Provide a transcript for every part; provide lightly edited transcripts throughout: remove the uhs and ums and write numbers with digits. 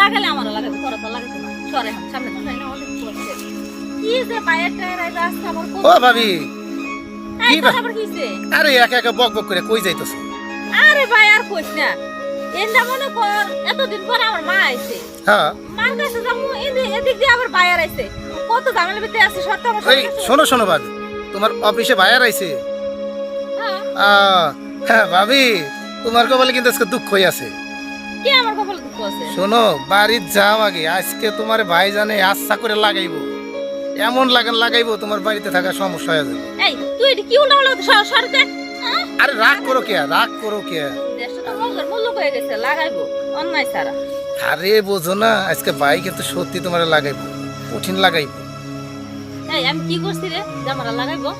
লাগালে আমারও লাগাবে, তোরা তো লাগাতে না। সরে হাত সামনে তো যাই না, অনেক পড়ছে। কি যে বাইরে টায়ার আইরা আসছে আমার ও ভাবি এই কি তোর আবার কিছে? আরে একা একা বক বক করে কই যাইতেছ? আরে ভাই আর কইস না। এন্দা মনে কর এতদিন পর আমার মা আইছে। হ্যাঁ মার কাছে যাবো এদিক দিয়ে আবার বাইরে আইছে। কত ঝামেলা ভিতরে আছে সত্য আমার এই শোনো শোনো ভাবি, তোমার অফিসে ভাইয়ার আইছে। হ্যাঁ ভাবি, তোমার কপালে কিন্তু আজকে দুঃখই আছে। কি আমার কপালে দুঃখ আছে? শোনো, বাড়ির যাও আগে, আজকে তোমার ভাই জানে আচ্ছা করে লাগাইবো, এমন লাগান লাগাইবো তোমার বাড়িতে থাকা সমস্যা হয়ে যাবে। এই তুই এটা কি উল্টা উল্টা সরতে? আরে রাগ করো কে, রাগ করো কে? দেশটা তো মগের মূল্য হয়ে গেছে, লাগাইবো অন্যায় সারা। আরে বোঝো না, আজকে ভাই কিন্তু সত্যি তোমার লাগাইবো, কঠিন লাগাইবো। এই আমি কি করছি রে জামারা লাগাইবো?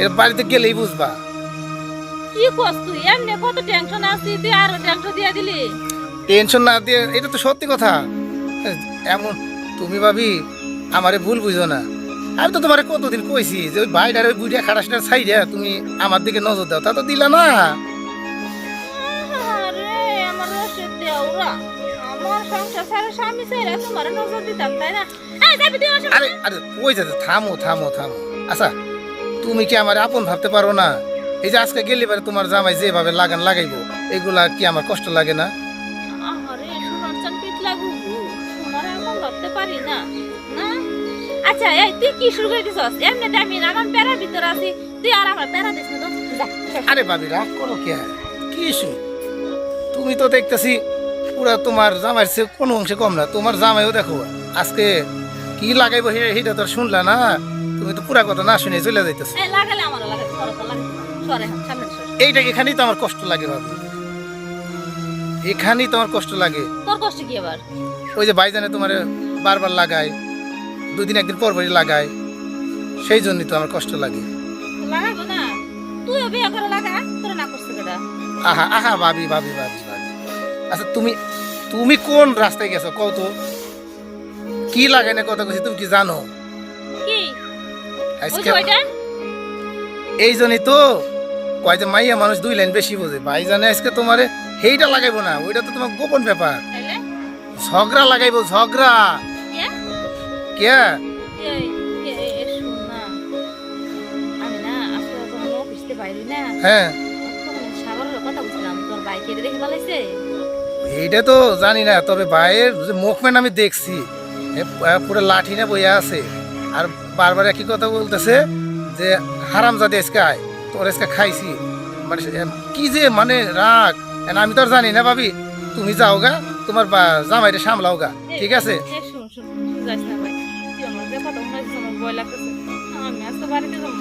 এর বাড়িতে গেলেই বুঝবা। কি করছ তুই? এমনি কত টেনশন আছি, তুই আরো টেনশন দিয়ে দিলি। টেনশন না দিয়ে, এটা তো সত্যি কথা। এমন তুমি ভাবি আমারে ভুল বুঝো না। আমি তো তোমারে কতদিন কইছি যে ওই ভাইটার ওই বুড়িয়া খাটাসটার ছাইড়া তুমি আমার দিকে নজর দাও, তা তো দিলা না। আরে আমার রসের দেওরা, আমার সংসার সারা স্বামী ছেড়ে তোমার নজর দিতাম তাই না? এই যাবি তুই আমার সাথে? আরে আরে কই যাচ্ছে, থামো থামো থামো। আচ্ছা তুমি কি আমার আপন ভাবতে পারো না? এই যে আজকে গেলে পারে তোমার জামাই যেভাবে লাগান লাগাইবো, এগুলা কি আমার কষ্ট লাগে না? আরে সোনার চান পিট লাগু, সোনার এখন ভাবতে পারি না না। আচ্ছা এই তুই কি শুরু করে দিছস? এমনি আমি আমার প্যারার ভিতর আছি, তুই আর আমার প্যারা দিস না তো। যা আরে ভাবি রাগ করো কে, কি ইস্যু? তুমি তো দেখতেছি পুরা তোমার জামাইয়ের চেয়ে কোনো অংশে কম না। তোমার জামাইও দেখো আজকে কি লাগাইবো সেটা তো আর শুনলা না। তুমি তো পুরা কথা না শুনে চলে যাইতেছো। এই লাগালে আমারও লাগাতে, তোরা তো লাগাতে না। সরে হাত সামনে সর। এইটা এখানেই তো আমার কষ্ট লাগে ভাবি, এখানেই তোমার কষ্ট লাগে। তোর কষ্ট কি আবার? ওই যে ভাইজানে তোমার বারবার লাগায়, দুদিন একদিন পর পরই লাগায়, সেই জন্যই তো আমার কষ্ট লাগে। লাগাবো না, তুইও বিয়ে করে লাগা, তোর না করছে কেডা? আহা আহা ভাবি ভাবি ভাবি ভাবি, আচ্ছা তুমি তুমি কোন রাস্তায় গেছো কত? কি লাগাই না কথা কইছি তুমি কি জানো? কি আজকে ওই ওইটা? এই জন্যই তো কয় যে মাইয়া মানুষ দুই লাইন বেশি বোঝে। ভাই জানে আজকে তোমারে সেইটা লাগাইবো না, ওইটা তো তোমার গোপন ব্যাপার। তাইলে ঝগড়া লাগাইবো, ঝগড়া। কে? কে? এই শুন না, আমি না আজকে যখন অফিসতে বাইরে না, হ্যাঁ তখন সাগরের কথা বুঝলাম, তোর বাইকে দেখে ভালাইছে। এইটা তো জানি না, তবে ভাইয়ের যে মুভমেন্ট আমি দেখছি, পুরো লাঠি না বইয়া আছে, আর বারবার একই কথা বলতেছে যে হারাম জাদি আজকে আয়, তোর আজকে খাইছি। মানে কি যে মানে রাগ, আমি তো আর জানি না ভাবি। তুমি যাও গা, তোমার জামাইটা সামলাও গা, ঠিক আছে? শুন শুন শুন, যাস না ভাই, তুই আমার যে কথা মনে হচ্ছে আমার ভয় লাগতেছে। আমি আজকে বাড়িতে যাবো।